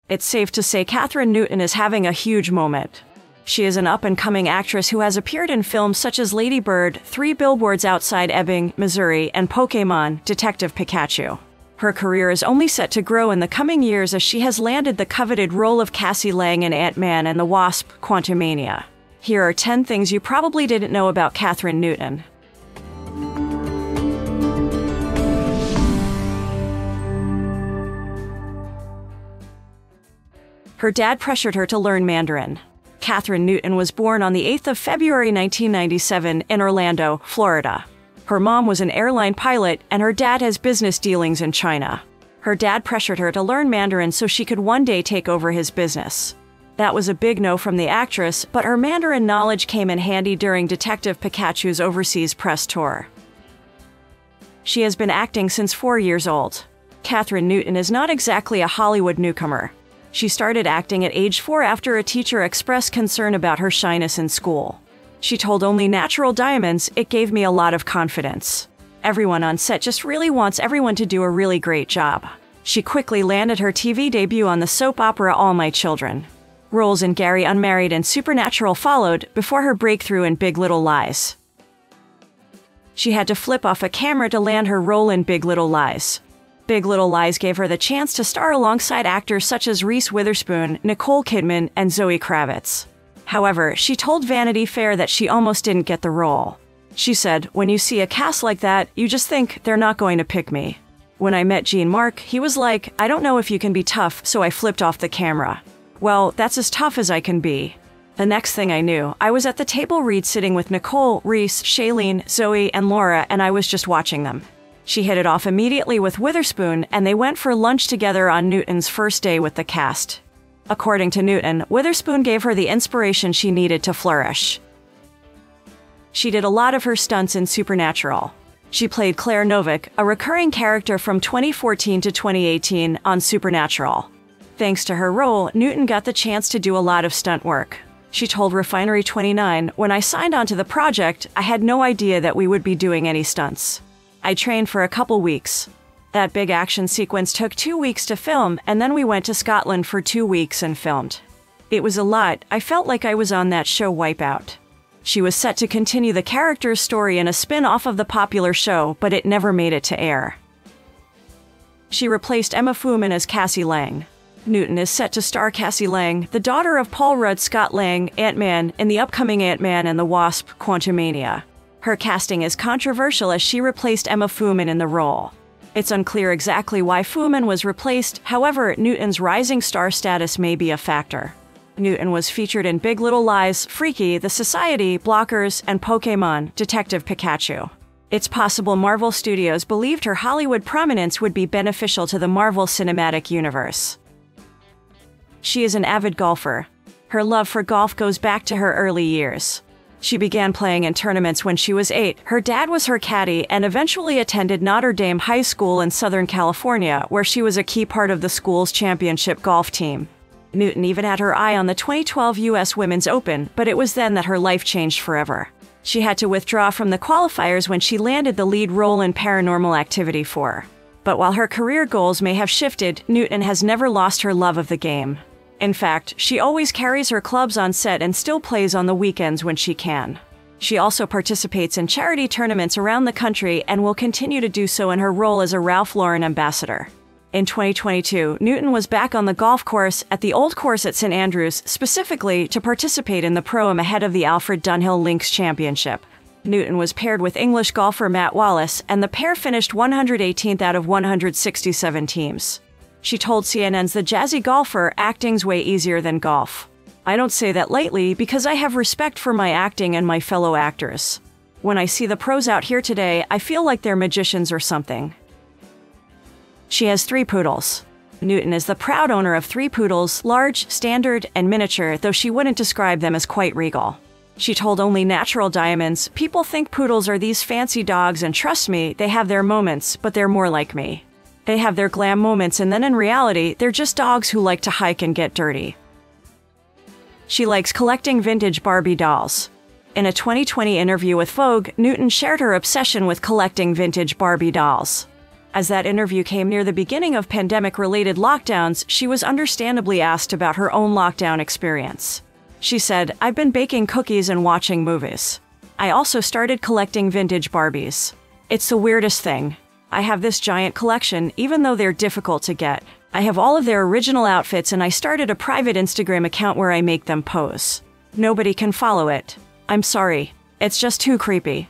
It's safe to say Kathryn Newton is having a huge moment. She is an up-and-coming actress who has appeared in films such as Lady Bird, 3 Billboards Outside Ebbing, Missouri, and Pokémon, Detective Pikachu. Her career is only set to grow in the coming years as she has landed the coveted role of Cassie Lang in Ant-Man and the Wasp: Quantumania. Here are 10 things you probably didn't know about Kathryn Newton. Her dad pressured her to learn Mandarin. Kathryn Newton was born on the 8th of February 1997 in Orlando, Florida. Her mom was an airline pilot, and her dad has business dealings in China. Her dad pressured her to learn Mandarin so she could one day take over his business. That was a big no from the actress, but her Mandarin knowledge came in handy during Detective Pikachu's overseas press tour. She has been acting since 4 years old. Kathryn Newton is not exactly a Hollywood newcomer. She started acting at age 4 after a teacher expressed concern about her shyness in school. She told Only Natural Diamonds, "It gave me a lot of confidence. Everyone on set just really wants everyone to do a really great job." She quickly landed her TV debut on the soap opera All My Children. Roles in Gary Unmarried and Supernatural followed before her breakthrough in Big Little Lies. She had to flip off a camera to land her role in Big Little Lies. Big Little Lies gave her the chance to star alongside actors such as Reese Witherspoon, Nicole Kidman, and Zoe Kravitz. However, she told Vanity Fair that she almost didn't get the role. She said, "When you see a cast like that, you just think they're not going to pick me. When I met Gene Mark, he was like, 'I don't know if you can be tough,' so I flipped off the camera. Well, that's as tough as I can be." The next thing I knew, I was at the table read sitting with Nicole, Reese, Shailene, Zoe, and Laura, and I was just watching them. She hit it off immediately with Witherspoon, and they went for lunch together on Newton's first day with the cast. According to Newton, Witherspoon gave her the inspiration she needed to flourish. She did a lot of her stunts in Supernatural. She played Claire Novick, a recurring character from 2014 to 2018 on Supernatural. Thanks to her role, Newton got the chance to do a lot of stunt work. She told Refinery29, "When I signed onto the project, I had no idea that we would be doing any stunts. I trained for a couple weeks. That big action sequence took 2 weeks to film, and then we went to Scotland for 2 weeks and filmed. It was a lot. I felt like I was on that show Wipeout." She was set to continue the character's story in a spin-off of the popular show, but it never made it to air. She replaced Emma Fuhrmann as Cassie Lang. Newton is set to star Cassie Lang, the daughter of Paul Rudd Scott Lang, Ant-Man, in the upcoming Ant-Man and the Wasp: Quantumania. Her casting is controversial as she replaced Emma Fuhrmann in the role. It's unclear exactly why Fuhrmann was replaced, however, Newton's rising star status may be a factor. Newton was featured in Big Little Lies, Freaky, The Society, Blockers, and Pokémon, Detective Pikachu. It's possible Marvel Studios believed her Hollywood prominence would be beneficial to the Marvel Cinematic Universe. She is an avid golfer. Her love for golf goes back to her early years. She began playing in tournaments when she was 8. Her dad was her caddy and eventually attended Notre Dame High School in Southern California, where she was a key part of the school's championship golf team. Newton even had her eye on the 2012 U.S. Women's Open, but it was then that her life changed forever. She had to withdraw from the qualifiers when she landed the lead role in Paranormal Activity 4. But while her career goals may have shifted, Newton has never lost her love of the game. In fact, she always carries her clubs on set and still plays on the weekends when she can. She also participates in charity tournaments around the country and will continue to do so in her role as a Ralph Lauren ambassador. In 2022, Newton was back on the golf course at the Old Course at St. Andrews, specifically to participate in the Pro-Am ahead of the Alfred Dunhill Links Championship. Newton was paired with English golfer Matt Wallace, and the pair finished 118th out of 167 teams. She told CNN's The Jazzy Golfer, "Acting's way easier than golf. I don't say that lightly because I have respect for my acting and my fellow actors. When I see the pros out here today, I feel like they're magicians or something." She has 3 poodles. Newton is the proud owner of 3 poodles, large, standard, and miniature, though she wouldn't describe them as quite regal. She told Only Natural Diamonds, "People think poodles are these fancy dogs, and trust me, they have their moments, but they're more like me. They have their glam moments, and then in reality, they're just dogs who like to hike and get dirty." She likes collecting vintage Barbie dolls. In a 2020 interview with Vogue, Newton shared her obsession with collecting vintage Barbie dolls. As that interview came near the beginning of pandemic-related lockdowns, she was understandably asked about her own lockdown experience. She said, "I've been baking cookies and watching movies. I also started collecting vintage Barbies. It's the weirdest thing. I have this giant collection, even though they're difficult to get. I have all of their original outfits and I started a private Instagram account where I make them pose. Nobody can follow it. I'm sorry. It's just too creepy."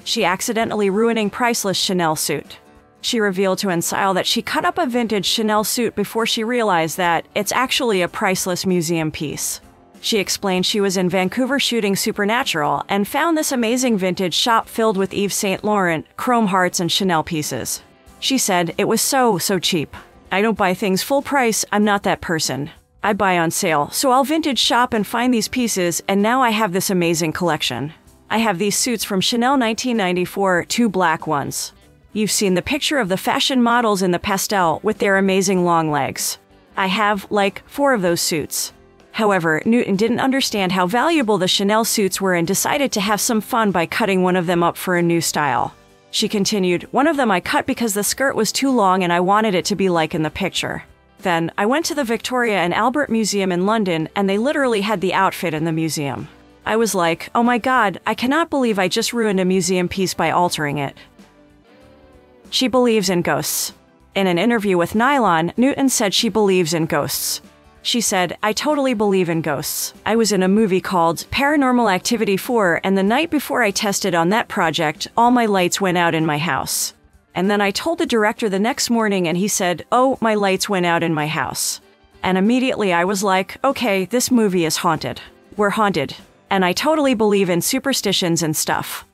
She accidentally ruining priceless Chanel suit. She revealed to Enstyle that she cut up a vintage Chanel suit before she realized that it's actually a priceless museum piece. She explained she was in Vancouver shooting Supernatural and found this amazing vintage shop filled with Yves Saint Laurent, chrome hearts, and Chanel pieces. She said, "It was so cheap. I don't buy things full price, I'm not that person. I buy on sale, so I'll vintage shop and find these pieces, and now I have this amazing collection. I have these suits from Chanel 1994, 2 black ones. You've seen the picture of the fashion models in the pastel with their amazing long legs. I have, like, 4 of those suits." However, Newton didn't understand how valuable the Chanel suits were and decided to have some fun by cutting one of them up for a new style. She continued, "One of them I cut because the skirt was too long and I wanted it to be like in the picture. Then, I went to the Victoria and Albert Museum in London and they literally had the outfit in the museum. I was like, oh my god, I cannot believe I just ruined a museum piece by altering it." She believes in ghosts. In an interview with Nylon, Newton said she believes in ghosts. She said, "I totally believe in ghosts. I was in a movie called Paranormal Activity 4, and the night before I tested on that project, all my lights went out in my house. And then I told the director the next morning and he said, 'Oh, my lights went out in my house.' And immediately I was like, okay, this movie is haunted. We're haunted. And I totally believe in superstitions and stuff."